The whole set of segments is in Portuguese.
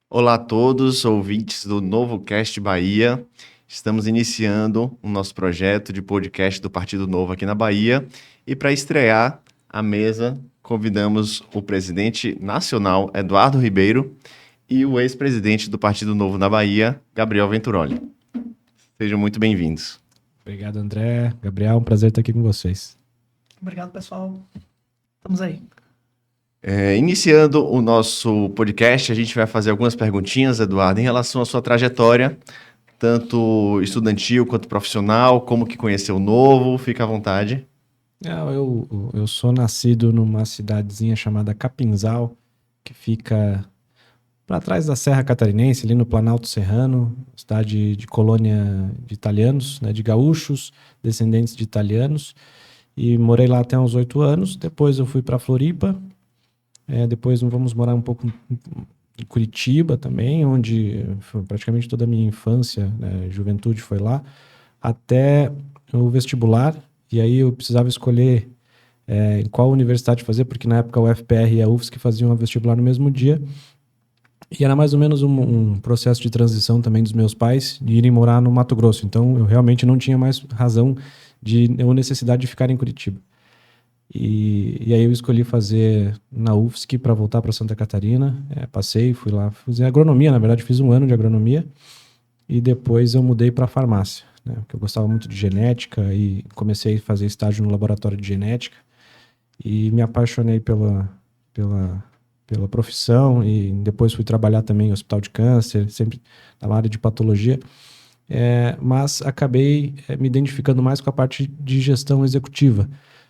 Olá a todos, ouvintes do Novo Cast Bahia. Estamos iniciando o nosso projeto de podcast do Partido Novo aqui na Bahia. E para estrear a mesa, convidamos o presidente nacional, Eduardo Ribeiro, e o ex-presidente do Partido Novo na Bahia, Gabriel Venturoli. Sejam muito bem-vindos. Obrigado, André. Gabriel, um prazer estar aqui com vocês. Obrigado, pessoal. Estamos aí. Iniciando o nosso podcast, a gente vai fazer algumas perguntinhas, Eduardo, em relação à sua trajetória, tanto estudantil quanto profissional, como que conheceu o Novo, fica à vontade. Eu sou nascido numa cidadezinha chamada Capinzal, que fica para trás da Serra Catarinense, ali no Planalto Serrano, cidade de colônia de italianos, né, de gaúchos, descendentes de italianos, e morei lá até uns 8 anos. Depois eu fui para Floripa. Depois vamos morar um pouco em Curitiba também, onde praticamente toda a minha infância, né, juventude foi lá, até o vestibular. E aí eu precisava escolher em qual universidade fazer, porque na época o FPR e a UFSC faziam o vestibular no mesmo dia. E era mais ou menos um processo de transição também dos meus pais, de irem morar no Mato Grosso. Então eu realmente não tinha mais razão ou necessidade de ficar em Curitiba. E aí eu escolhi fazer na UFSC para voltar para Santa Catarina. Passei, fui lá, fiz agronomia, na verdade fiz um ano de agronomia e depois eu mudei para farmácia, né, porque eu gostava muito de genética e comecei a fazer estágio no laboratório de genética e me apaixonei pela profissão e depois fui trabalhar também em hospital de câncer, sempre na área de patologia. Mas acabei me identificando mais com a parte de gestão executiva,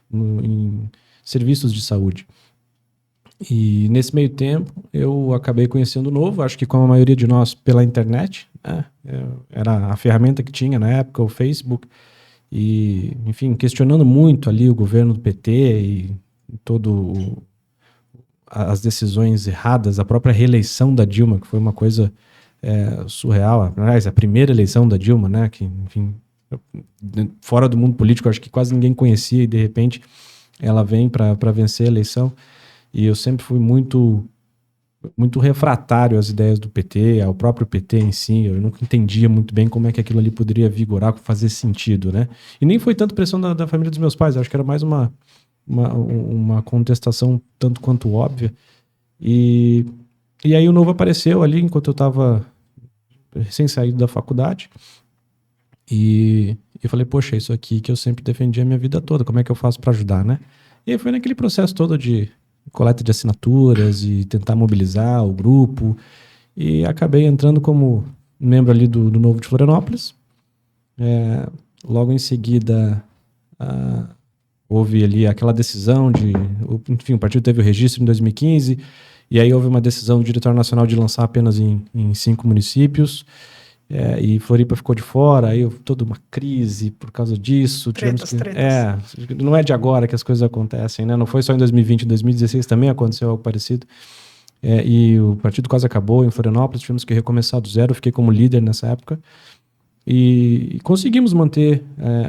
em serviços de saúde. E nesse meio tempo eu acabei conhecendo o Novo, acho que como a maioria de nós pela internet, né? Era a ferramenta que tinha na época, o Facebook, e enfim, questionando muito ali o governo do PT e as decisões erradas, a própria reeleição da Dilma, que foi uma coisa surreal. Aliás, a primeira eleição da Dilma, né, que enfim, fora do mundo político, acho que quase ninguém conhecia e de repente ela vem para vencer a eleição. E eu sempre fui muito refratário às ideias do PT, ao próprio PT em si. Eu nunca entendia muito bem como é que aquilo ali poderia vigorar, fazer sentido, né? E nem foi tanto pressão da família dos meus pais, acho que era mais uma contestação tanto quanto óbvia. E aí o Novo apareceu ali enquanto eu estava recém-saído da faculdade. E eu falei, poxa, isso aqui que eu sempre defendi a minha vida toda, como é que eu faço para ajudar, né? E aí foi naquele processo todo de coleta de assinaturas e tentar mobilizar o grupo. E acabei entrando como membro ali do Novo de Florianópolis. Logo em seguida, houve ali aquela decisão enfim, o partido teve o registro em 2015, e aí houve uma decisão do Diretório Nacional de lançar apenas em 5 municípios. E Floripa ficou de fora, aí toda uma crise por causa disso. Tretas. Não é de agora que as coisas acontecem, né? Não foi só em 2020, em 2016 também aconteceu algo parecido. E o partido quase acabou em Florianópolis, tivemos que recomeçar do zero, fiquei como líder nessa época. E conseguimos manter,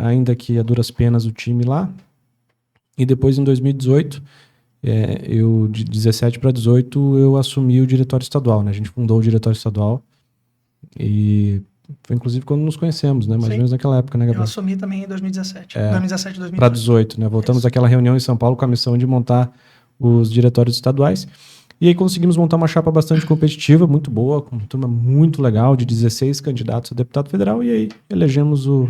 ainda que a duras penas, o time lá. E depois, em 2018, de 17 para 18, eu assumi o diretório estadual, né? A gente fundou o diretório estadual. E foi inclusive quando nos conhecemos, né? Mais ou menos naquela época, né, Gabriel? Eu assumi também em 2017. 2017, Para 18, né? Voltamos àquela reunião em São Paulo com a missão de montar os diretórios estaduais. E aí conseguimos montar uma chapa bastante competitiva, muito boa, com uma turma muito legal, de 16 candidatos a deputado federal. E aí elegemos o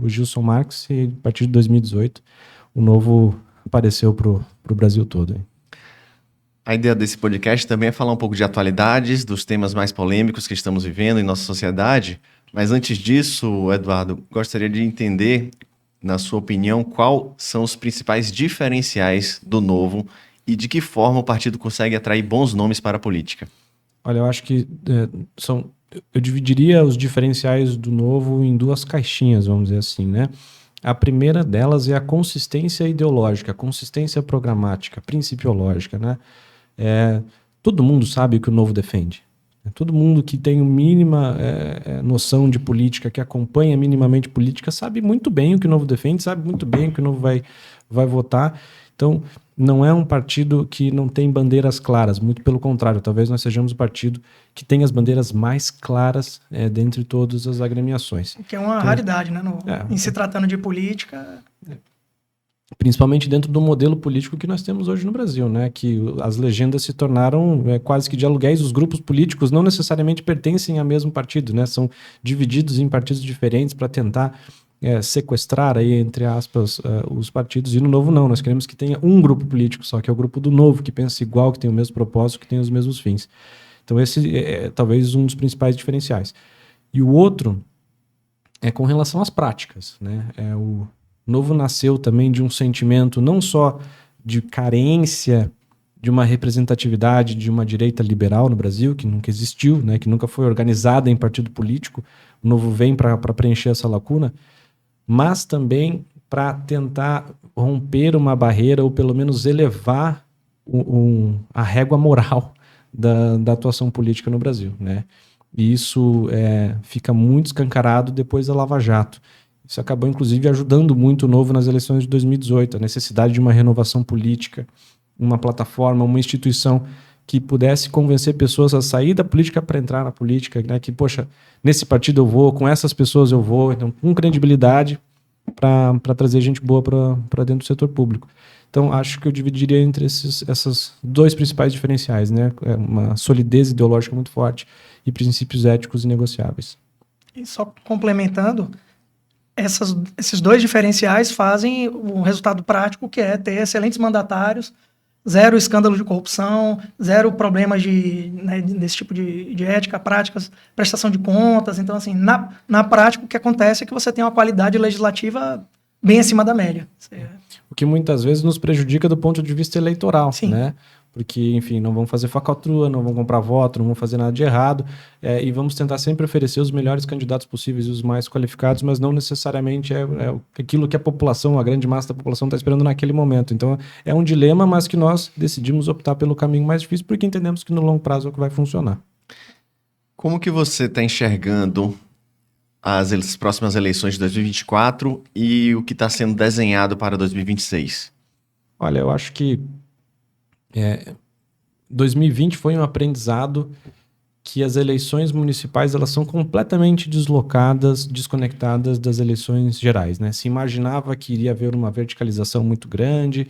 Gilson Marques e a partir de 2018 o Novo apareceu pro Brasil todo. Hein? A ideia desse podcast também é falar um pouco de atualidades, dos temas mais polêmicos que estamos vivendo em nossa sociedade. Mas antes disso, Eduardo, gostaria de entender, na sua opinião, quais são os principais diferenciais do Novo e de que forma o partido consegue atrair bons nomes para a política. Olha, eu acho que eu dividiria os diferenciais do Novo em 2 caixinhas, vamos dizer assim, né? A primeira delas é a consistência ideológica, a consistência programática, principiológica, né? Todo mundo sabe o que o Novo defende. Todo mundo que tem mínima noção de política, que acompanha minimamente política, sabe muito bem o que o Novo defende, sabe muito bem o que o Novo vai votar. Então, não é um partido que não tem bandeiras claras, muito pelo contrário, talvez nós sejamos o partido que tem as bandeiras mais claras dentre todas as agremiações. Que é uma raridade, né? Em se tratando de política... Principalmente dentro do modelo político que nós temos hoje no Brasil, né? Que as legendas se tornaram quase que de aluguéis. Os grupos políticos não necessariamente pertencem ao mesmo partido, né? São divididos em partidos diferentes para tentar sequestrar, aí, entre aspas, os partidos. E no Novo não, nós queremos que tenha um grupo político só, que é o grupo do Novo, que pensa igual, que tem o mesmo propósito, que tem os mesmos fins. Então esse é talvez um dos principais diferenciais. E o outro é com relação às práticas, né? O Novo nasceu também de um sentimento não só de carência de uma representatividade de uma direita liberal no Brasil, que nunca existiu, né, que nunca foi organizada em partido político. O Novo vem para preencher essa lacuna, mas também para tentar romper uma barreira ou pelo menos elevar a régua moral da atuação política no Brasil, né? E isso fica muito escancarado depois da Lava Jato. Isso acabou, inclusive, ajudando muito o Novo nas eleições de 2018, a necessidade de uma renovação política, uma plataforma, uma instituição que pudesse convencer pessoas a sair da política para entrar na política, né? Que, poxa, nesse partido eu vou, com essas pessoas eu vou, então, com credibilidade para trazer gente boa para dentro do setor público. Então, acho que eu dividiria entre esses dois principais diferenciais, né? Uma solidez ideológica muito forte e princípios éticos inegociáveis. E só complementando... Esses dois diferenciais fazem um resultado prático, que é ter excelentes mandatários, zero escândalo de corrupção, zero problemas desse tipo de ética, práticas, prestação de contas. Então, assim, na prática, o que acontece é que você tem uma qualidade legislativa bem acima da média. O que muitas vezes nos prejudica do ponto de vista eleitoral, Sim. né? Porque, enfim, não vão fazer falcatrua, não vão comprar voto, não vão fazer nada de errado, e vamos tentar sempre oferecer os melhores candidatos possíveis e os mais qualificados, mas não necessariamente é aquilo que a população, a grande massa da população está esperando naquele momento. Então, é um dilema, mas que nós decidimos optar pelo caminho mais difícil, porque entendemos que no longo prazo é o que vai funcionar. Como que você está enxergando as próximas eleições de 2024 e o que está sendo desenhado para 2026? Olha, eu acho que 2020 foi um aprendizado que as eleições municipais elas são completamente deslocadas, desconectadas das eleições gerais, né? Se imaginava que iria haver uma verticalização muito grande,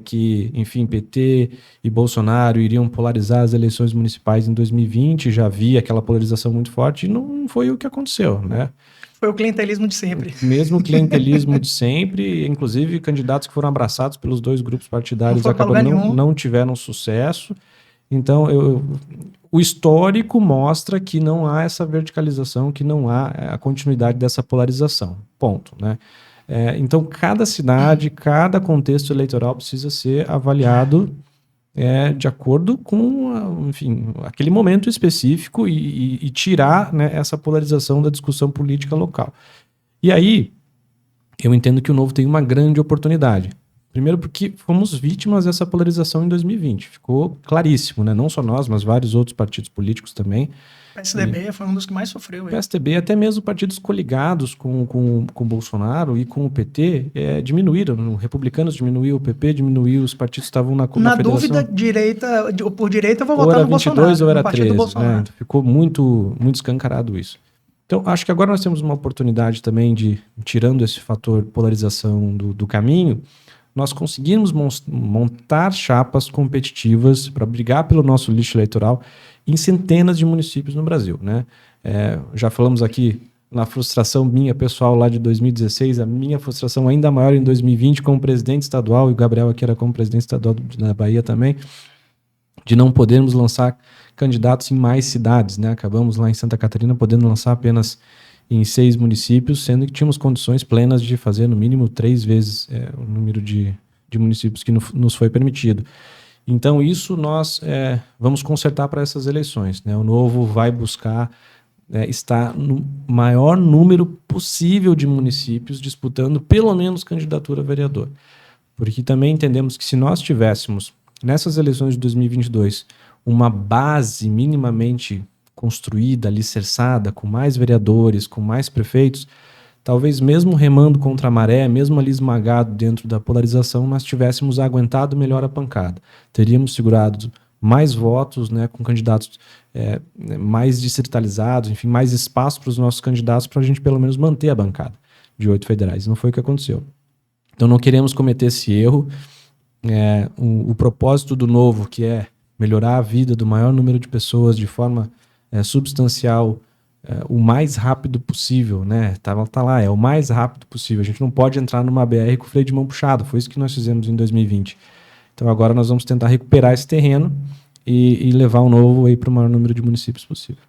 que, enfim, PT e Bolsonaro iriam polarizar as eleições municipais em 2020, já havia aquela polarização muito forte e não foi o que aconteceu, né? Foi o clientelismo de sempre. Mesmo clientelismo de sempre, inclusive candidatos que foram abraçados pelos dois grupos partidários não tiveram sucesso. Então, o histórico mostra que não há essa verticalização, que não há a continuidade dessa polarização. Ponto, né? Então, cada cidade, cada contexto eleitoral precisa ser avaliado de acordo com, enfim, aquele momento específico e tirar, né, essa polarização da discussão política local. E aí, eu entendo que o Novo tem uma grande oportunidade. Primeiro porque fomos vítimas dessa polarização em 2020. Ficou claríssimo, né? Não só nós, mas vários outros partidos políticos também. O PSDB foi um dos que mais sofreu. O PSDB, até mesmo partidos coligados com o Bolsonaro e com o PT, diminuíram. Republicanos diminuiu, o PP diminuiu, os partidos estavam na federação. Dúvida, por direita, eu vou votar no Bolsonaro. Ou era 22 ou era 13, né? Então, ficou muito, muito escancarado isso. Então, acho que agora nós temos uma oportunidade também de, tirando esse fator polarização do caminho, nós conseguimos montar chapas competitivas para brigar pelo nosso lixo eleitoral em centenas de municípios no Brasil, né? Já falamos aqui na frustração minha pessoal lá de 2016, a minha frustração ainda maior em 2020 como presidente estadual, e o Gabriel aqui era como presidente estadual da Bahia também, de não podermos lançar candidatos em mais cidades, né? Acabamos lá em Santa Catarina podendo lançar apenas em 6 municípios, sendo que tínhamos condições plenas de fazer no mínimo 3 vezes o número de municípios que nos foi permitido. Então isso nós vamos consertar para essas eleições, né? O Novo vai buscar estar no maior número possível de municípios disputando pelo menos candidatura a vereador. Porque também entendemos que se nós tivéssemos nessas eleições de 2022 uma base minimamente construída, alicerçada, com mais vereadores, com mais prefeitos, talvez mesmo remando contra a maré, mesmo ali esmagado dentro da polarização, nós tivéssemos aguentado melhor a pancada. Teríamos segurado mais votos, né, com candidatos mais distritalizados, enfim, mais espaço para os nossos candidatos para a gente pelo menos manter a bancada de 8 federais. Não foi o que aconteceu. Então não queremos cometer esse erro. O propósito do Novo, que é melhorar a vida do maior número de pessoas de forma substancial, o mais rápido possível, né? Tá lá, é o mais rápido possível. A gente não pode entrar numa BR com o freio de mão puxado. Foi isso que nós fizemos em 2020. Então agora nós vamos tentar recuperar esse terreno e levar o Novo aí para o maior número de municípios possível.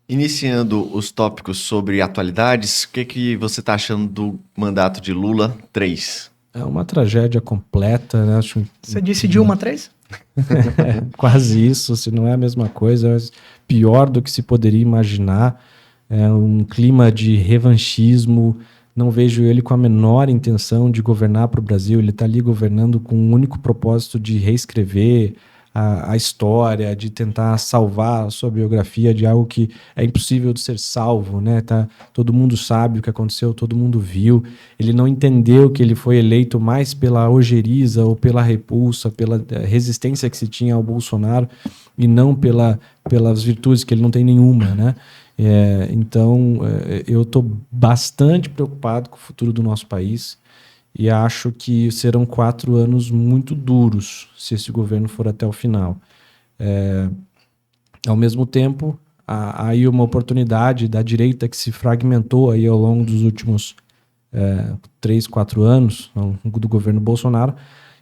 Iniciando os tópicos sobre atualidades, o que você está achando do mandato de Lula 3? É uma tragédia completa, né? Você disse Dilma 3? Quase isso, se não é a mesma coisa, mas pior do que se poderia imaginar. É um clima de revanchismo. Não vejo ele com a menor intenção de governar para o Brasil. Ele está ali governando com o único propósito de reescrever a história, de tentar salvar a sua biografia de algo que é impossível de ser salvo, né? Todo mundo sabe o que aconteceu, todo mundo viu. Ele não entendeu que ele foi eleito mais pela ojeriza ou pela repulsa, pela resistência que se tinha ao Bolsonaro e não pelas virtudes, que ele não tem nenhuma, né? Então, eu estou bastante preocupado com o futuro do nosso país e acho que serão 4 anos muito duros se esse governo for até o final. Ao mesmo tempo, há aí uma oportunidade da direita que se fragmentou aí ao longo dos últimos 3, 4 anos do governo Bolsonaro,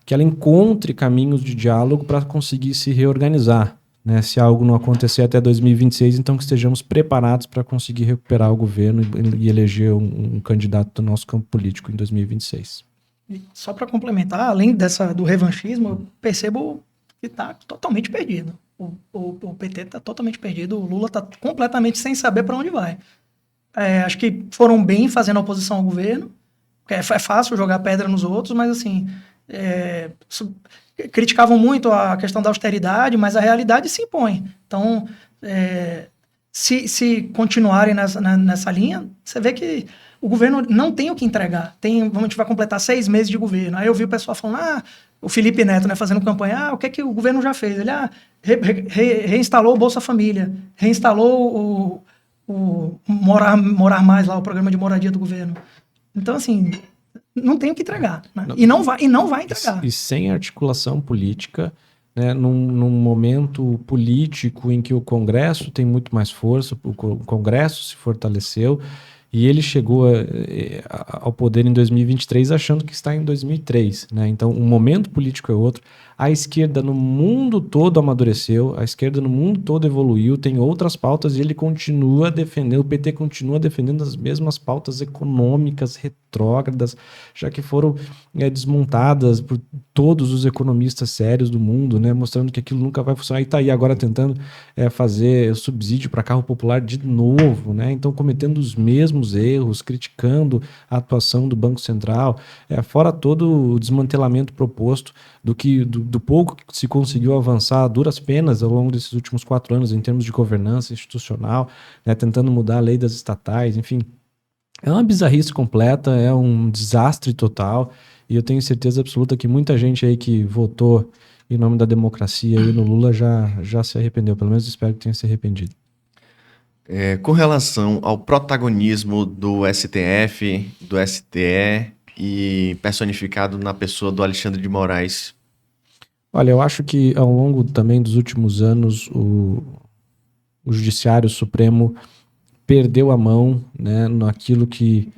que ela encontre caminhos de diálogo para conseguir se reorganizar. Né, se algo não acontecer até 2026, então que estejamos preparados para conseguir recuperar o governo e eleger um candidato do nosso campo político em 2026. E só para complementar, além do revanchismo, eu percebo que está totalmente perdido. O PT está totalmente perdido, o Lula está completamente sem saber para onde vai. Acho que foram bem fazendo oposição ao governo, porque é fácil jogar pedra nos outros, mas assim... criticavam muito a questão da austeridade, mas a realidade se impõe. Então, se continuarem nessa linha, você vê que o governo não tem o que entregar. A gente vai completar 6 meses de governo. Aí eu vi o pessoal falando, o Felipe Neto, né, fazendo campanha, o que é que o governo já fez? Ele reinstalou o Bolsa Família, reinstalou o Morar Mais lá, o programa de moradia do governo. Então, assim... não tem o que entregar, né? E não vai entregar. E sem articulação política, né, num momento político em que o Congresso tem muito mais força, o Congresso se fortaleceu e ele chegou ao poder em 2023 achando que está em 2003. Né? Então, um momento político é outro. A esquerda no mundo todo amadureceu, a esquerda no mundo todo evoluiu, tem outras pautas e ele continua defendendo, o PT continua defendendo as mesmas pautas econômicas retrógradas, já que foram desmontadas por todos os economistas sérios do mundo, né, mostrando que aquilo nunca vai funcionar. E está aí agora tentando fazer subsídio para carro popular de novo, né? Então cometendo os mesmos erros, criticando a atuação do Banco Central, fora todo o desmantelamento proposto do pouco que se conseguiu avançar a duras penas ao longo desses últimos 4 anos em termos de governança institucional, né, tentando mudar a lei das estatais, enfim. É uma bizarrice completa, é um desastre total, e eu tenho certeza absoluta que muita gente aí que votou em nome da democracia aí no Lula já se arrependeu, pelo menos espero que tenha se arrependido. Com relação ao protagonismo do STF, do STE e personificado na pessoa do Alexandre de Moraes. Olha, eu acho que ao longo também dos últimos anos o Judiciário Supremo perdeu a mão, né, naquilo que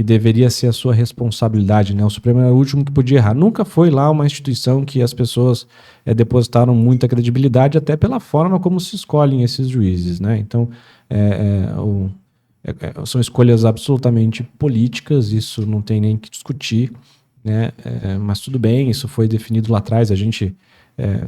deveria ser a sua responsabilidade, né? O Supremo era o último que podia errar. Nunca foi lá uma instituição que as pessoas depositaram muita credibilidade, até pela forma como se escolhem esses juízes, né? Então, são escolhas absolutamente políticas, isso não tem nem que discutir, né? Mas tudo bem, isso foi definido lá atrás, a gente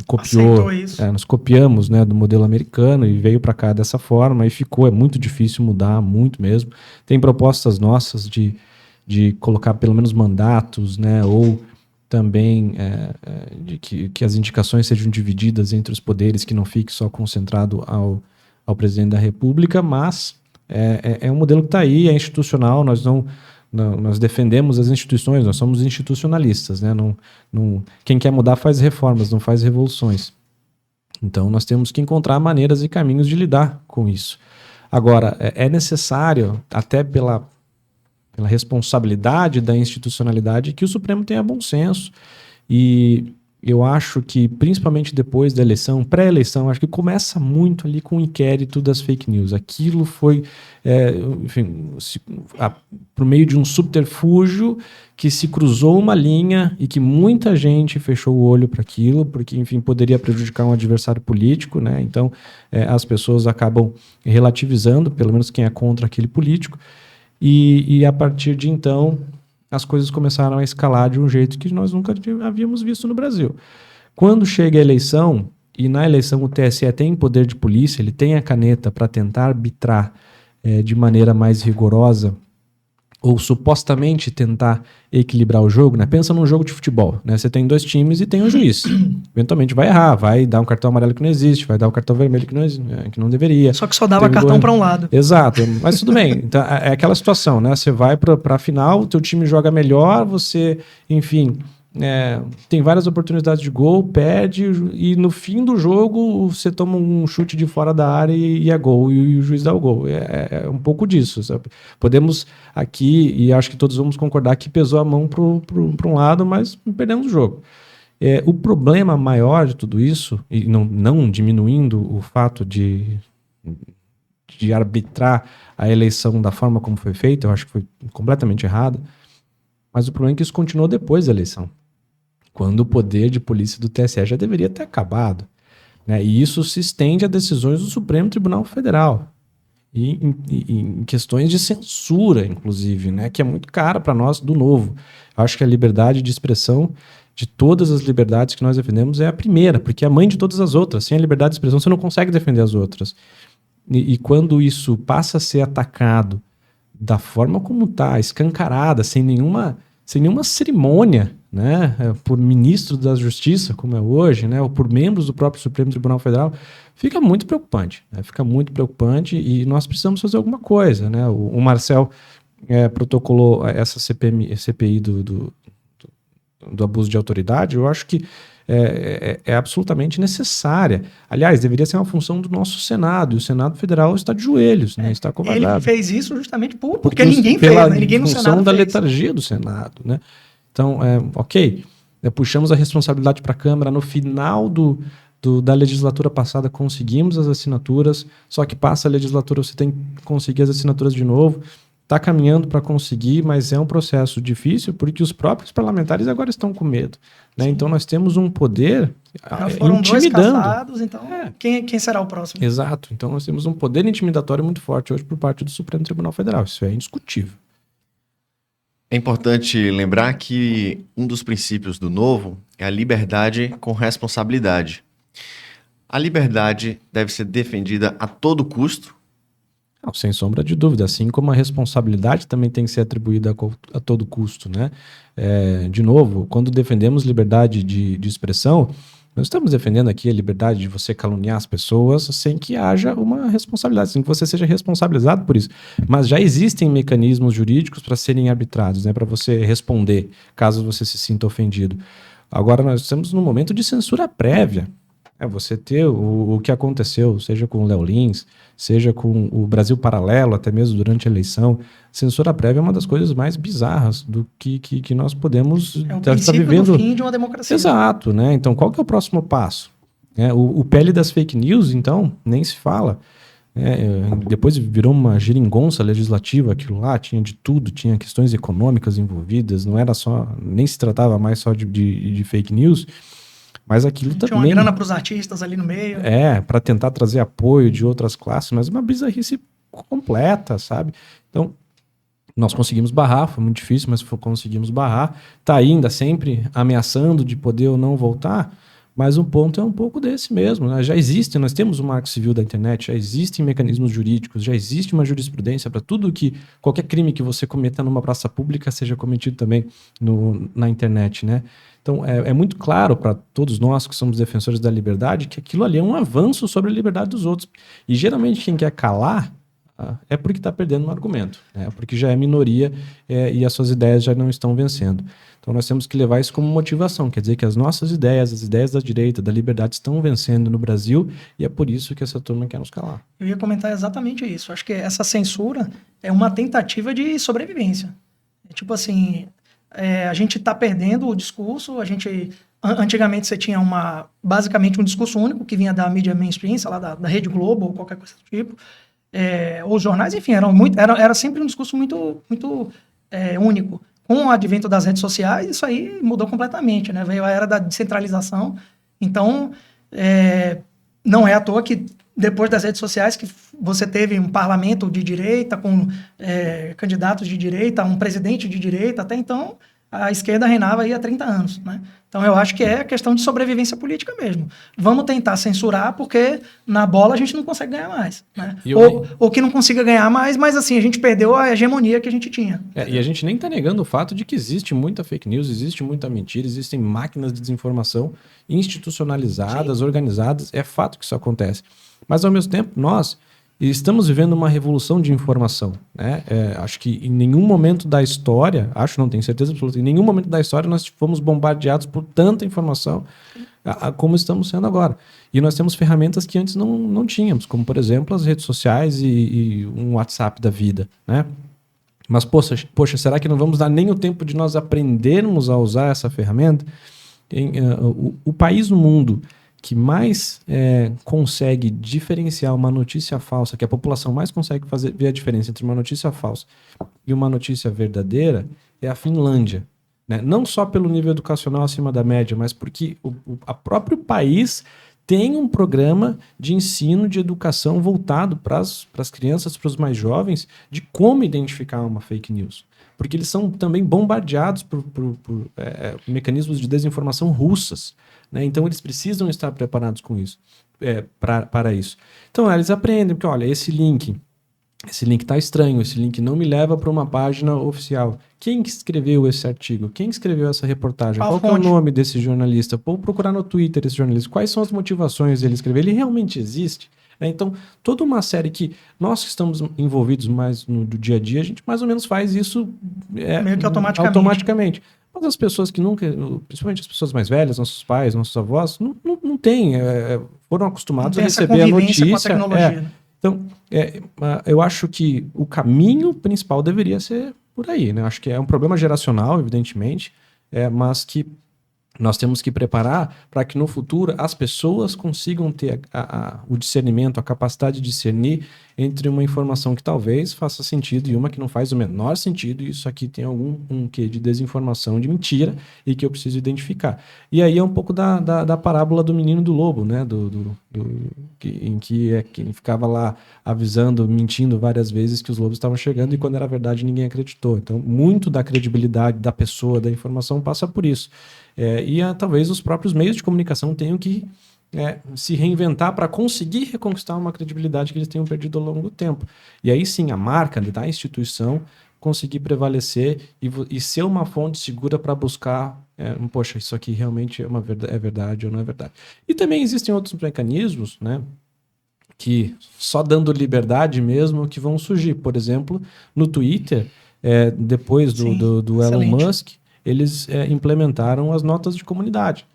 copiou, nós copiamos, né, do modelo americano e veio para cá dessa forma e ficou, é muito difícil mudar, muito mesmo. Tem propostas nossas de colocar pelo menos mandatos, né, ou também de que as indicações sejam divididas entre os poderes, que não fique só concentrado ao presidente da República, mas É um modelo que está aí, é institucional, nós defendemos as instituições, nós somos institucionalistas, né? Quem quer mudar faz reformas, não faz revoluções. Então nós temos que encontrar maneiras e caminhos de lidar com isso. Agora, é necessário, até pela responsabilidade da institucionalidade, que o Supremo tenha bom senso. E eu acho que, principalmente depois da eleição, pré-eleição, acho que começa muito ali com o inquérito das fake news. Aquilo foi, por meio de um subterfúgio que se cruzou uma linha e que muita gente fechou o olho para aquilo, porque, enfim, poderia prejudicar um adversário político, né? Então, as pessoas acabam relativizando, pelo menos quem é contra aquele político, e a partir de então as coisas começaram a escalar de um jeito que nós nunca havíamos visto no Brasil. Quando chega a eleição, e na eleição o TSE tem poder de polícia, ele tem a caneta para tentar arbitrar de maneira mais rigorosa, ou supostamente tentar equilibrar o jogo, né? Pensa num jogo de futebol, né? Você tem 2 times e tem um juiz. Eventualmente vai errar, vai dar um cartão amarelo que não existe, vai dar um cartão vermelho que não deveria. Só que só dava cartão para um lado. Exato, mas tudo bem. Então, é aquela situação, né? Você vai para a final, o teu time joga melhor, você, enfim, tem várias oportunidades de gol, perde, e no fim do jogo você toma um chute de fora da área e é gol, e o juiz dá o gol. É um pouco disso, sabe? Podemos aqui, e acho que todos vamos concordar que pesou a mão para um lado, mas perdemos o jogo. O problema maior de tudo isso, e não diminuindo o fato de arbitrar a eleição da forma como foi feita, eu acho que foi completamente errado, mas o problema é que isso continuou depois da eleição, quando o poder de polícia do TSE já deveria ter acabado, né? E isso se estende a decisões do Supremo Tribunal Federal, e em questões de censura, inclusive, né? Que é muito cara para nós do Novo. Eu acho que a liberdade de expressão, de todas as liberdades que nós defendemos, é a primeira, porque é a mãe de todas as outras. Sem a liberdade de expressão, você não consegue defender as outras. E quando isso passa a ser atacado da forma como está, escancarada, sem nenhuma cerimônia, né, por ministro da Justiça, como é hoje, né, ou por membros do próprio Supremo Tribunal Federal, fica muito preocupante, né, e nós precisamos fazer alguma coisa, né? O Marcel protocolou essa CPI do abuso de autoridade. Eu acho que é absolutamente necessária. Aliás, deveria ser uma função do nosso Senado, e o Senado Federal está de joelhos, né? Está acovardado. Ele fez isso justamente porque ninguém fez, né? Ninguém no Senado função da fez. letargia do Senado, né? Então, ok, puxamos a responsabilidade para a Câmara. No final da legislatura passada conseguimos as assinaturas, só que passa a legislatura, você tem que conseguir as assinaturas de novo. Está caminhando para conseguir, mas é um processo difícil, porque os próprios parlamentares agora estão com medo, né? Então nós temos um poder foram intimidando. 2 caçados, então quem será o próximo? Exato. Então nós temos um poder intimidatório muito forte hoje por parte do Supremo Tribunal Federal. Isso é indiscutível. É importante lembrar que um dos princípios do Novo é a liberdade com responsabilidade. A liberdade deve ser defendida a todo custo. Não, sem sombra de dúvida, assim como a responsabilidade também tem que ser atribuída a todo custo, né? De novo, quando defendemos liberdade de expressão, nós estamos defendendo aqui a liberdade de você caluniar as pessoas sem que haja uma responsabilidade, sem que você seja responsabilizado por isso. Mas já existem mecanismos jurídicos para serem arbitrados, né? Para você responder caso você se sinta ofendido. Agora nós estamos num momento de censura prévia. Você ter o que aconteceu, seja com o Léo Lins, seja com o Brasil Paralelo, até mesmo durante a eleição. Censura prévia é uma das coisas mais bizarras do que nós podemos estar vivendo. É o fim de uma democracia. Exato, né? Então, qual que é o próximo passo? O PL das fake news, então, nem se fala. Depois virou uma geringonça legislativa aquilo lá, tinha de tudo, tinha questões econômicas envolvidas, não era só, nem se tratava mais só de fake news. Mas aquilo também... Tinha uma grana para os artistas ali no meio. Para tentar trazer apoio de outras classes, mas uma bizarrice completa, sabe? Então, nós conseguimos barrar, foi muito difícil, mas conseguimos barrar. Está ainda sempre ameaçando de poder ou não voltar, mas o ponto é um pouco desse mesmo, né? Já existe, nós temos o Marco Civil da internet, já existem mecanismos jurídicos, já existe uma jurisprudência para tudo qualquer crime que você cometa numa praça pública seja cometido também na internet, né? Então, é muito claro para todos nós que somos defensores da liberdade que aquilo ali é um avanço sobre a liberdade dos outros. E, geralmente, quem quer calar é porque está perdendo um argumento, né? Porque já é minoria e as suas ideias já não estão vencendo. Então nós temos que levar isso como motivação, quer dizer que as nossas ideias, as ideias da direita, da liberdade estão vencendo no Brasil e é por isso que essa turma quer nos calar. Eu ia comentar exatamente isso. Acho que essa censura é uma tentativa de sobrevivência. Tipo assim, a gente está perdendo o discurso, antigamente você tinha basicamente um discurso único que vinha da mídia mainstream, sei lá, da Rede Globo ou qualquer coisa do tipo, ou os jornais, enfim, era sempre um discurso muito, muito único. Com o advento das redes sociais, isso aí mudou completamente, né? Veio a era da descentralização. Então, não é à toa que depois das redes sociais que você teve um parlamento de direita com candidatos de direita, um presidente de direita. Até então, a esquerda reinava aí há 30 anos, né? Então, eu acho que é questão de sobrevivência política mesmo. Vamos tentar censurar, porque na bola a gente não consegue ganhar mais, né? Ou que não consiga ganhar mais, mas assim, a gente perdeu a hegemonia que a gente tinha. E a gente nem está negando o fato de que existe muita fake news, existe muita mentira, existem máquinas de desinformação institucionalizadas, organizadas. É fato que isso acontece. Mas, ao mesmo tempo, nós estamos vivendo uma revolução de informação, né? Acho que em nenhum momento da história, não tenho certeza absoluta, em nenhum momento da história nós fomos bombardeados por tanta informação como estamos sendo agora. E nós temos ferramentas que antes não tínhamos, como, por exemplo, as redes sociais e um WhatsApp da vida, né? Mas, poxa, será que não vamos dar nem o tempo de nós aprendermos a usar essa ferramenta? O país no mundo que mais consegue diferenciar uma notícia falsa, que a população mais consegue ver a diferença entre uma notícia falsa e uma notícia verdadeira, é a Finlândia, né? Não só pelo nível educacional acima da média, mas porque o próprio país tem um programa de ensino, de educação voltado para as crianças, para os mais jovens, de como identificar uma fake news. Porque eles são também bombardeados por mecanismos de desinformação russas, né? Então eles precisam estar preparados com isso, para isso. Então eles aprendem, porque olha, esse link está estranho, esse link não me leva para uma página oficial. Quem que escreveu esse artigo? Quem escreveu essa reportagem? Qual que é o nome desse jornalista? Vou procurar no Twitter esse jornalista. Quais são as motivações dele escrever? Ele realmente existe? Então, toda uma série que nós que estamos envolvidos mais no dia a dia, a gente mais ou menos faz isso meio que automaticamente. Mas as pessoas que nunca, principalmente as pessoas mais velhas, nossos pais, nossos avós, não têm, foram acostumados a receber a notícia. Com a tecnologia. Então, eu acho que o caminho principal deveria ser por aí, né? Acho que é um problema geracional, evidentemente, mas que nós temos que preparar para que no futuro as pessoas consigam ter o discernimento, a capacidade de discernir entre uma informação que talvez faça sentido e uma que não faz o menor sentido, e isso aqui tem algum quê de desinformação, de mentira, e que eu preciso identificar. E aí é um pouco da parábola do menino do lobo, né? Em que quem ficava lá avisando, mentindo várias vezes que os lobos estavam chegando, e quando era verdade ninguém acreditou. Então, muito da credibilidade da pessoa, da informação, passa por isso. Talvez os próprios meios de comunicação tenham que se reinventar para conseguir reconquistar uma credibilidade que eles tenham perdido ao longo do tempo. E aí sim, a marca da instituição conseguir prevalecer e ser uma fonte segura para buscar, poxa, isso aqui realmente é verdade ou não é verdade. E também existem outros mecanismos, né, que só dando liberdade mesmo que vão surgir. Por exemplo, no Twitter, depois do Elon Musk, eles implementaram as notas de comunidade.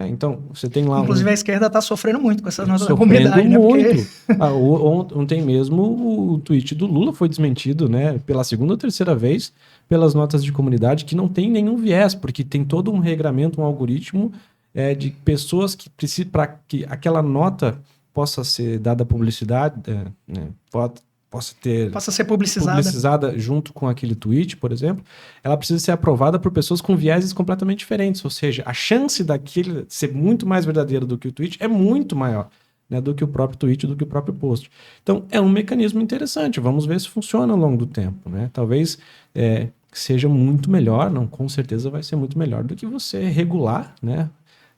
Então, você tem lá... Inclusive, a esquerda está sofrendo muito com essas notas de comunidade. Sofrendo muito. Porque... ontem mesmo, o tweet do Lula foi desmentido, né, pela segunda ou terceira vez, pelas notas de comunidade, que não tem nenhum viés, porque tem todo um regramento, um algoritmo de pessoas que precisam... Para que aquela nota possa ser dada publicidade, possa ser publicizada junto com aquele tweet, por exemplo, ela precisa ser aprovada por pessoas com vieses completamente diferentes, ou seja, a chance daquele ser muito mais verdadeiro do que o tweet é muito maior, né, do que o próprio tweet, do que o próprio post. Então, é um mecanismo interessante, vamos ver se funciona ao longo do tempo, né? Talvez seja muito melhor, não, com certeza vai ser muito melhor do que você regular, né?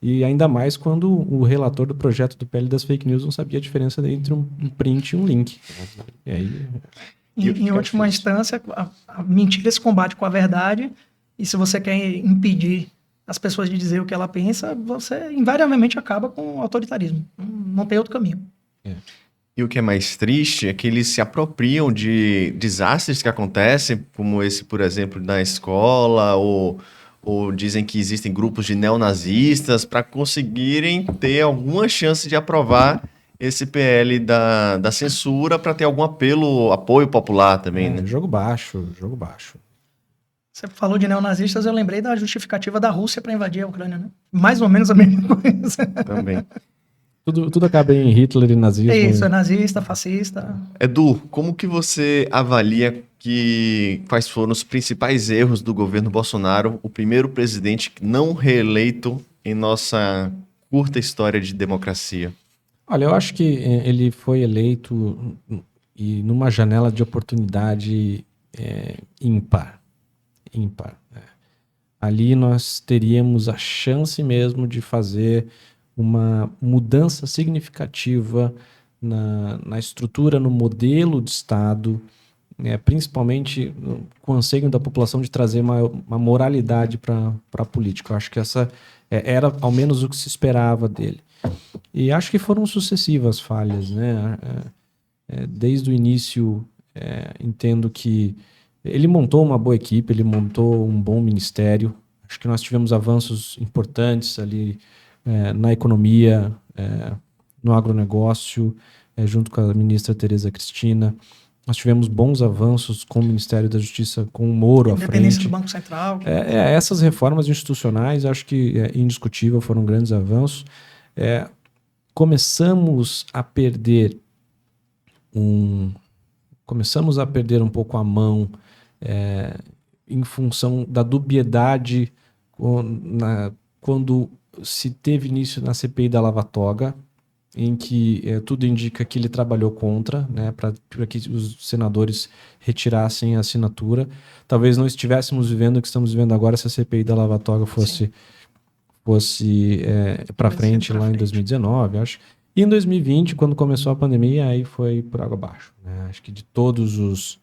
E ainda mais quando o relator do projeto do PL das fake news não sabia a diferença entre um print e um link. E aí, em última instância, a mentira se combate com a verdade, e se você quer impedir as pessoas de dizer o que ela pensa, você invariavelmente acaba com o autoritarismo. Não tem outro caminho. E o que é mais triste é que eles se apropriam de desastres que acontecem, como esse, por exemplo, na escola, ou dizem que existem grupos de neonazistas para conseguirem ter alguma chance de aprovar esse PL da censura para ter algum apoio popular também, né? Jogo baixo, jogo baixo. Você falou de neonazistas, eu lembrei da justificativa da Rússia para invadir a Ucrânia, né? Mais ou menos a mesma coisa. Também. Tudo acaba em Hitler e nazismo. É isso, é nazista, fascista. Edu, como que você avalia quais foram os principais erros do governo Bolsonaro, o primeiro presidente não reeleito em nossa curta história de democracia? Olha, eu acho que ele foi eleito e numa janela de oportunidade ímpar. Ali nós teríamos a chance mesmo de fazer uma mudança significativa na estrutura, no modelo de Estado, principalmente com o anseio da população de trazer uma moralidade para a política. Eu acho que essa era ao menos o que se esperava dele. E acho que foram sucessivas falhas, né? Desde o início, entendo que ele montou uma boa equipe, ele montou um bom ministério. Acho que nós tivemos avanços importantes ali na economia, no agronegócio, junto com a ministra Tereza Cristina. Nós tivemos bons avanços com o Ministério da Justiça, com o Moro à frente. Independência do Banco Central. Essas reformas institucionais, acho que indiscutível, foram grandes avanços. Começamos a perder um pouco a mão em função da dubiedade quando se teve início na CPI da Lava Toga, em que tudo indica que ele trabalhou contra, né, para que os senadores retirassem a assinatura. Talvez não estivéssemos vivendo o que estamos vivendo agora se a CPI da Lava Toga fosse para frente lá em 2019, acho. E em 2020, quando começou a pandemia, aí foi por água abaixo, né? Acho que de todos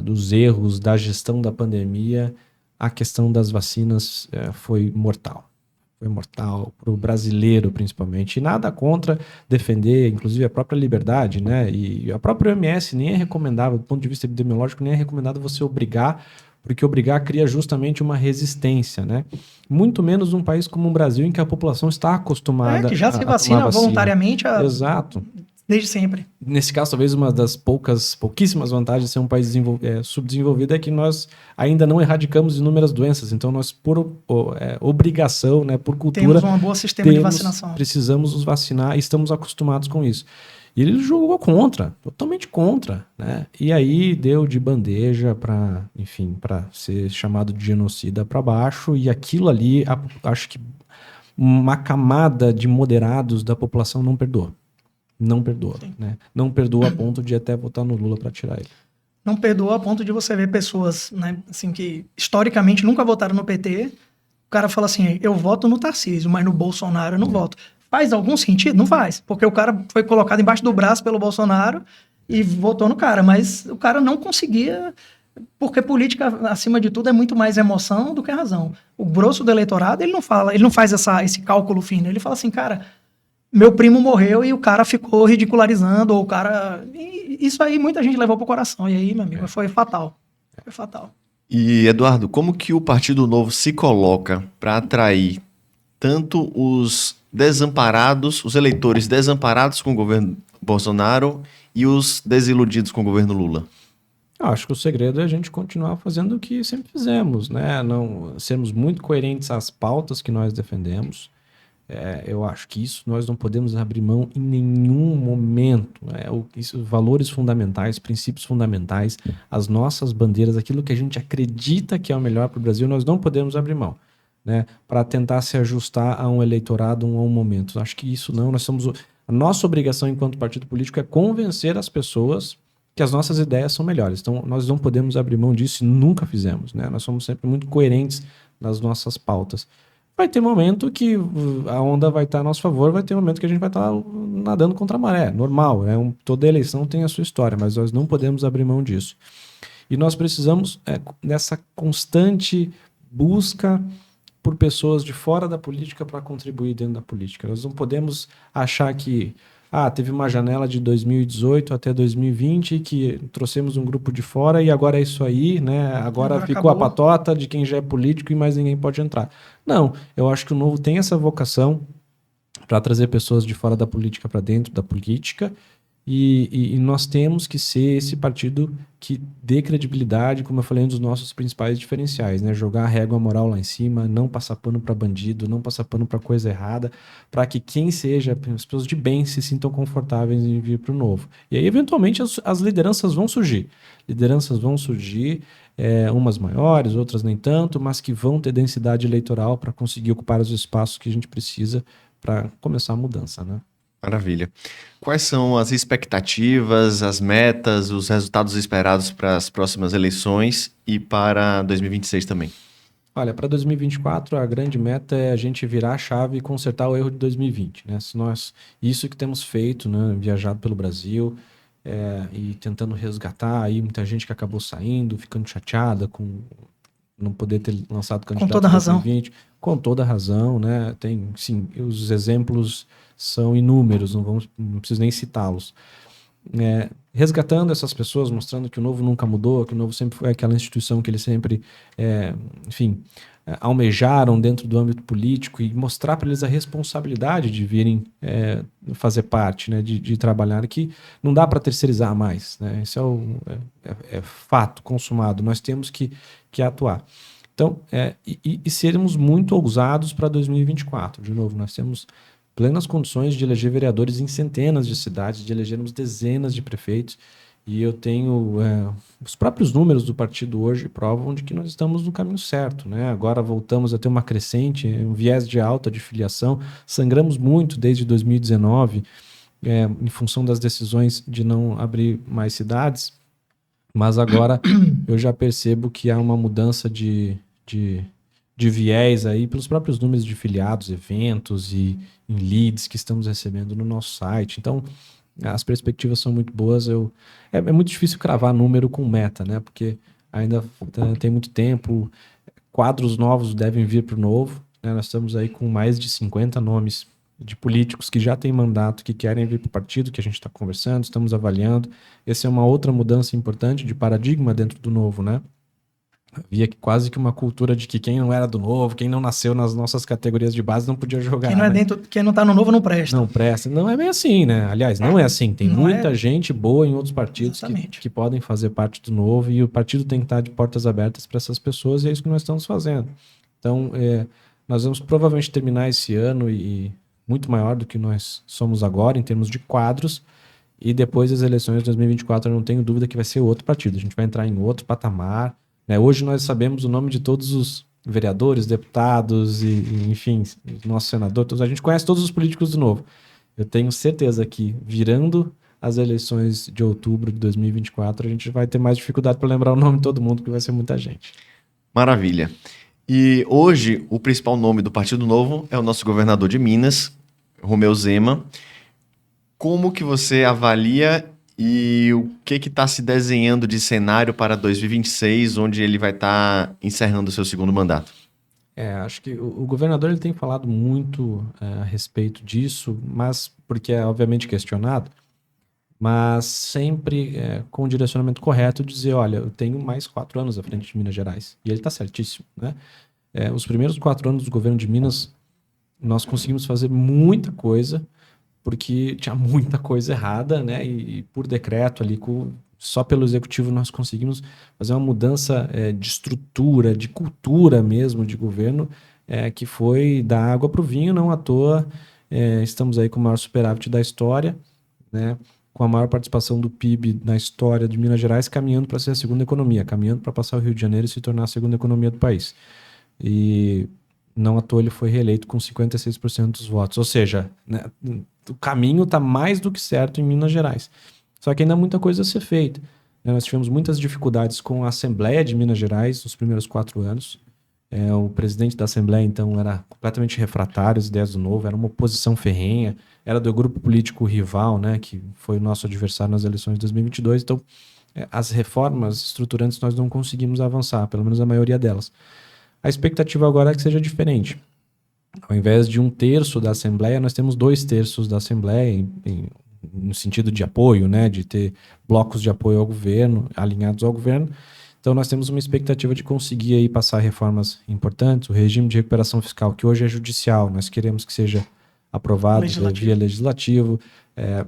dos erros da gestão da pandemia, a questão das vacinas foi mortal. Foi mortal para o brasileiro, principalmente. E nada contra defender, inclusive, a própria liberdade, né? E a própria OMS nem é recomendável, do ponto de vista epidemiológico, nem é recomendado você obrigar, porque obrigar cria justamente uma resistência, né? Muito menos num país como o Brasil, em que a população está acostumada que já se vacina voluntariamente Exato. Desde sempre. Nesse caso, talvez uma das pouquíssimas vantagens de ser um país subdesenvolvido é que nós ainda não erradicamos inúmeras doenças. Então, nós, por obrigação, né, por cultura, temos um bom sistema de vacinação. Precisamos nos vacinar e estamos acostumados com isso. E ele jogou contra, totalmente contra, né? E aí deu de bandeja para ser chamado de genocida para baixo. E aquilo ali, acho que uma camada de moderados da população não perdoa. Não perdoa, né? Não perdoa a ponto de até votar no Lula para tirar ele. Não perdoa a ponto de você ver pessoas, né, assim, que historicamente nunca votaram no PT. O cara fala assim, eu voto no Tarcísio, mas no Bolsonaro eu não voto. Faz algum sentido? Não faz. Porque o cara foi colocado embaixo do braço pelo Bolsonaro e votou no cara. Mas o cara não conseguia... Porque política, acima de tudo, é muito mais emoção do que razão. O grosso do eleitorado, ele não faz esse cálculo fino. Ele fala assim, cara... Meu primo morreu e o cara ficou ridicularizando, ou o cara... Isso aí muita gente levou pro coração. E aí, meu amigo, foi fatal. Foi fatal. E, Eduardo, como que o Partido Novo se coloca para atrair tanto os desamparados, os eleitores desamparados com o governo Bolsonaro e os desiludidos com o governo Lula? Eu acho que o segredo é a gente continuar fazendo o que sempre fizemos, né? Não sermos muito coerentes às pautas que nós defendemos. Eu acho que isso nós não podemos abrir mão em nenhum momento. Valores fundamentais, princípios fundamentais, as nossas bandeiras, aquilo que a gente acredita que é o melhor para o Brasil, nós não podemos abrir mão, né? Para tentar se ajustar a um eleitorado, a um momento. Acho que isso não. A nossa obrigação enquanto partido político é convencer as pessoas que as nossas ideias são melhores. Então, nós não podemos abrir mão disso e nunca fizemos, né? Nós somos sempre muito coerentes nas nossas pautas. Vai ter momento que a onda vai estar a nosso favor, vai ter momento que a gente vai estar nadando contra a maré, normal, né? Toda eleição tem a sua história, mas nós não podemos abrir mão disso. E nós precisamos dessa constante busca por pessoas de fora da política para contribuir dentro da política. Nós não podemos achar que teve uma janela de 2018 até 2020 que trouxemos um grupo de fora e agora é isso aí, né? Agora ficou acabou. a patota de quem já é político e mais ninguém pode entrar. Não, eu acho que o Novo tem essa vocação para trazer pessoas de fora da política para dentro da política e nós temos que ser esse partido que dê credibilidade, como eu falei, um dos nossos principais diferenciais, né? Jogar a régua moral lá em cima, não passar pano para bandido, não passar pano para coisa errada, para que quem seja, as pessoas de bem se sintam confortáveis em vir para o Novo. E aí, eventualmente, as lideranças vão surgir. Umas maiores, outras nem tanto, mas que vão ter densidade eleitoral para conseguir ocupar os espaços que a gente precisa para começar a mudança, né? Maravilha. Quais são as expectativas, as metas, os resultados esperados para as próximas eleições e para 2026 também? Olha, para 2024, a grande meta é a gente virar a chave e consertar o erro de 2020, né? Isso que temos feito, né? Viajado pelo Brasil e tentando resgatar aí muita gente que acabou saindo, ficando chateada com não poder ter lançado candidato Com toda em razão. 2020. Com toda razão, né? Tem, sim, os exemplos são inúmeros, não preciso nem citá-los. Resgatando essas pessoas, mostrando que o Novo nunca mudou, que o Novo sempre foi aquela instituição que eles sempre, almejaram dentro do âmbito político e mostrar para eles a responsabilidade de virem fazer parte, né, de trabalhar, que não dá para terceirizar mais, né? Isso é fato consumado, nós temos que atuar. Então, sermos muito ousados para 2024. De novo, nós temos plenas condições de eleger vereadores em centenas de cidades, de elegermos dezenas de prefeitos. E eu tenho... os próprios números do partido hoje provam de que nós estamos no caminho certo, né? Agora voltamos a ter uma crescente, um viés de alta de filiação. Sangramos muito desde 2019, em função das decisões de não abrir mais cidades. Mas agora eu já percebo que há uma mudança de viés aí pelos próprios números de filiados, eventos e em leads que estamos recebendo no nosso site. Então, as perspectivas são muito boas. É muito difícil cravar número com meta, né? Porque ainda tem muito tempo. Quadros novos devem vir para o Novo, né? Nós estamos aí com mais de 50 nomes de políticos que já têm mandato, que querem vir para o partido, que a gente está conversando, estamos avaliando. Essa é uma outra mudança importante de paradigma dentro do Novo, né? Havia quase que uma cultura de que quem não era do Novo, quem não nasceu nas nossas categorias de base não podia jogar. Quem não tá no Novo não presta. Não presta. Não é bem assim, né? Aliás, não é assim. Tem muita gente boa em outros partidos que podem fazer parte do Novo e o partido tem que estar de portas abertas para essas pessoas e é isso que nós estamos fazendo. Então, nós vamos provavelmente terminar esse ano e muito maior do que nós somos agora em termos de quadros. E depois das eleições de 2024, eu não tenho dúvida que vai ser outro partido. A gente vai entrar em outro patamar. Hoje nós sabemos o nome de todos os vereadores, deputados e enfim, nosso senador. A gente conhece todos os políticos do Novo. Eu tenho certeza que, virando as eleições de outubro de 2024, a gente vai ter mais dificuldade para lembrar o nome de todo mundo, porque vai ser muita gente. Maravilha. E hoje, o principal nome do Partido Novo é o nosso governador de Minas, Romeu Zema. Como que você avalia e o que está se desenhando de cenário para 2026, onde ele vai estar encerrando o seu segundo mandato? Acho que o governador ele tem falado muito a respeito disso, mas porque é obviamente questionado, mas sempre com o direcionamento correto de dizer, olha, eu tenho mais 4 anos à frente de Minas Gerais. E ele está certíssimo, né? Os primeiros 4 anos do governo de Minas, nós conseguimos fazer muita coisa, porque tinha muita coisa errada, né? E por decreto ali, só pelo executivo nós conseguimos fazer uma mudança de estrutura, de cultura mesmo de governo, que foi da água para o vinho, não à toa. Estamos aí com o maior superávit da história, né? Com a maior participação do PIB na história de Minas Gerais, caminhando para ser a segunda economia, caminhando para passar o Rio de Janeiro e se tornar a segunda economia do país. E não à toa ele foi reeleito com 56% dos votos. Ou seja, né, o caminho está mais do que certo em Minas Gerais. Só que ainda há muita coisa a ser feita. Nós tivemos muitas dificuldades com a Assembleia de Minas Gerais nos primeiros 4 anos. O presidente da Assembleia, então, era completamente refratário às ideias do Novo, era uma oposição ferrenha, era do grupo político rival, né, que foi o nosso adversário nas eleições de 2022. Então, as reformas estruturantes nós não conseguimos avançar, pelo menos a maioria delas. A expectativa agora é que seja diferente. Ao invés de 1/3 da Assembleia, nós temos 2/3 da Assembleia, no sentido de apoio, né, de ter blocos de apoio ao governo, alinhados ao governo. Então, nós temos uma expectativa de conseguir aí passar reformas importantes. O regime de recuperação fiscal, que hoje é judicial, nós queremos que seja aprovado via legislativo.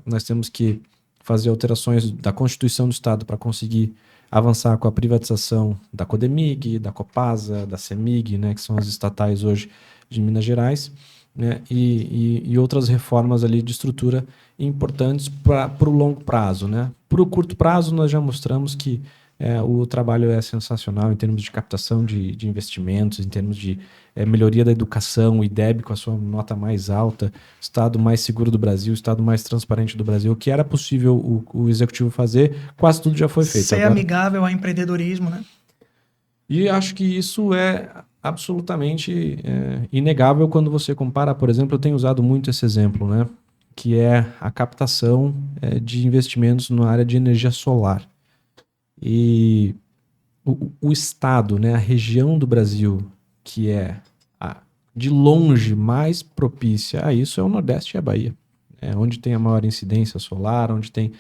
Nós temos que fazer alterações da Constituição do Estado para conseguir avançar com a privatização da Codemig, da Copasa, da CEMIG, né, que são as estatais hoje de Minas Gerais, né, e outras reformas ali de estrutura importantes para o longo prazo, né. Para o curto prazo, nós já mostramos que o trabalho é sensacional em termos de captação de investimentos, em termos de melhoria da educação, o IDEB com a sua nota mais alta, estado mais seguro do Brasil, estado mais transparente do Brasil, o que era possível o executivo fazer, quase tudo já foi feito. Ser agora amigável ao empreendedorismo, né? E acho que isso é absolutamente inegável quando você compara, por exemplo, eu tenho usado muito esse exemplo, né, que é a captação de investimentos na área de energia solar. E o estado, né, a região do Brasil que é de longe mais propícia a isso é o Nordeste e a Bahia. Onde tem a maior incidência solar, onde tem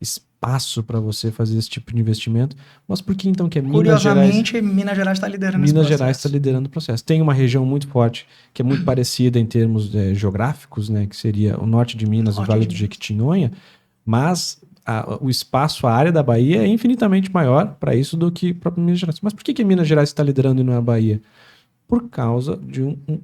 espaço para você fazer esse tipo de investimento. Mas por que então que é Minas Gerais? Curiosamente, Minas Gerais está liderando Minas Gerais está liderando o processo. Tem uma região muito forte, que é muito parecida em termos geográficos, né, que seria o norte de Minas, o Vale do Jequitinhonha, mas o espaço, a área da Bahia é infinitamente maior para isso do que próprio Minas Gerais. Mas por que Minas Gerais está liderando e não é a Bahia? Por causa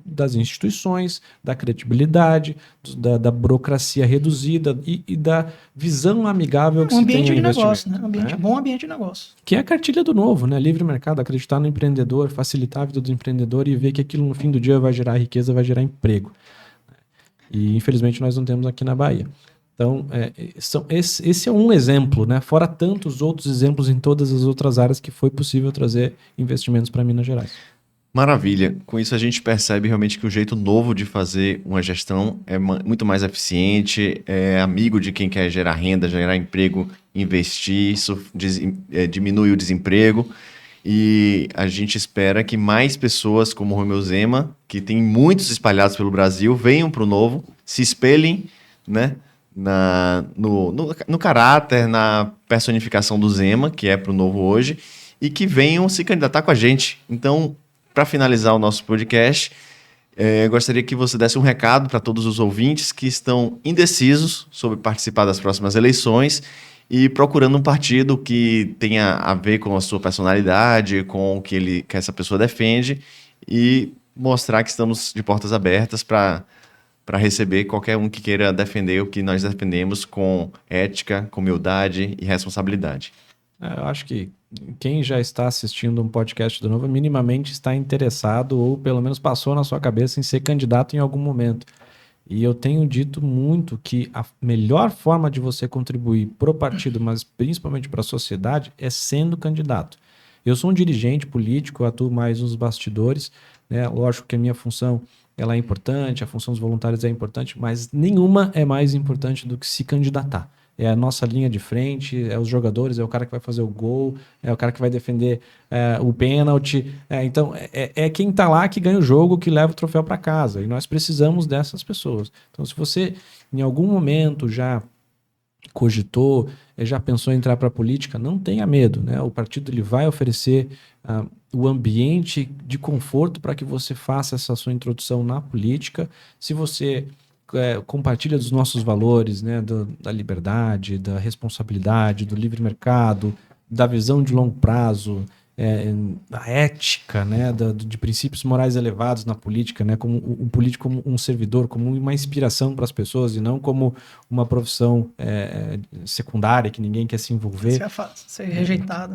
das instituições, da credibilidade, da burocracia reduzida e da visão amigável que se tem ao investimento. Né? Bom ambiente de negócio. Que é a cartilha do novo, né? Livre mercado, acreditar no empreendedor, facilitar a vida do empreendedor e ver que aquilo no fim do dia vai gerar riqueza, vai gerar emprego. E infelizmente nós não temos aqui na Bahia. Então, esse é um exemplo, né? Fora tantos outros exemplos em todas as outras áreas que foi possível trazer investimentos para Minas Gerais. Maravilha. Com isso a gente percebe realmente que o jeito novo de fazer uma gestão é muito mais eficiente, é amigo de quem quer gerar renda, gerar emprego, investir, isso diminui o desemprego. E a gente espera que mais pessoas como o Romeu Zema, que tem muitos espalhados pelo Brasil, venham para o novo, se espelhem, né, no caráter, na personificação do Zema, que é para o novo hoje, e que venham se candidatar com a gente. Então, para finalizar o nosso podcast, gostaria que você desse um recado para todos os ouvintes que estão indecisos sobre participar das próximas eleições e procurando um partido que tenha a ver com a sua personalidade, com o que essa pessoa defende, e mostrar que estamos de portas abertas para receber qualquer um que queira defender o que nós defendemos com ética, com humildade e responsabilidade. Eu acho que quem já está assistindo um podcast do Novo minimamente está interessado ou pelo menos passou na sua cabeça em ser candidato em algum momento. E eu tenho dito muito que a melhor forma de você contribuir para o partido, mas principalmente para a sociedade, é sendo candidato. Eu sou um dirigente político, atuo mais nos bastidores, né? Lógico que a minha função ela é importante, a função dos voluntários é importante, mas nenhuma é mais importante do que se candidatar. É a nossa linha de frente, é os jogadores, é o cara que vai fazer o gol, é o cara que vai defender o pênalti. Então, é quem está lá que ganha o jogo, que leva o troféu para casa. E nós precisamos dessas pessoas. Então, se você, em algum momento, já cogitou, já pensou em entrar para a política, não tenha medo, né? O partido ele vai oferecer o ambiente de conforto para que você faça essa sua introdução na política. Se você compartilha dos nossos valores, né, da liberdade, da responsabilidade, do livre mercado, da visão de longo prazo, da ética, né, de princípios morais elevados na política, né, como o político como um servidor, como uma inspiração para as pessoas e não como uma profissão secundária que ninguém quer se envolver. Ser rejeitado.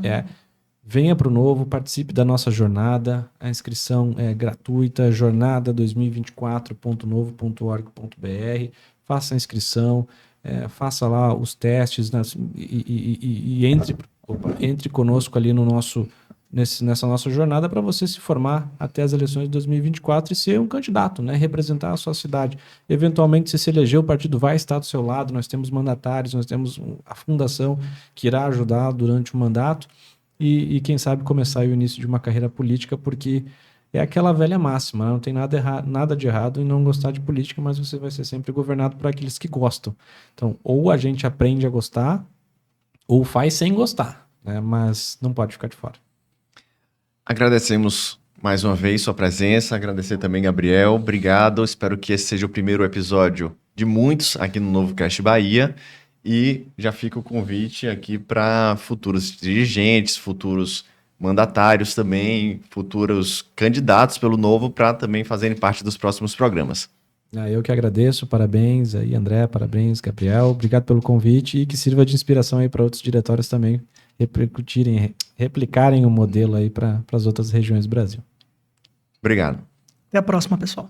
Venha para o Novo, participe da nossa jornada, a inscrição é gratuita, jornada2024.novo.org.br, faça a inscrição, faça lá os testes e entre conosco ali nessa nossa jornada para você se formar até as eleições de 2024 e ser um candidato, né? Representar a sua cidade. Eventualmente, se eleger, o partido vai estar do seu lado, nós temos mandatários, nós temos a fundação que irá ajudar durante o mandato. E quem sabe começar o início de uma carreira política, porque é aquela velha máxima, não tem nada de errado em não gostar de política, mas você vai ser sempre governado por aqueles que gostam. Então, ou a gente aprende a gostar, ou faz sem gostar, né? Mas não pode ficar de fora. Agradecemos mais uma vez sua presença, agradecer também, Gabriel. Obrigado, espero que esse seja o primeiro episódio de muitos aqui no Novo Cast Bahia. E já fica o convite aqui para futuros dirigentes, futuros mandatários também, futuros candidatos pelo Novo para também fazerem parte dos próximos programas. Eu que agradeço, parabéns aí, André, parabéns, Gabriel, obrigado pelo convite e que sirva de inspiração aí para outros diretórios também replicarem o modelo aí para as outras regiões do Brasil. Obrigado. Até a próxima, pessoal.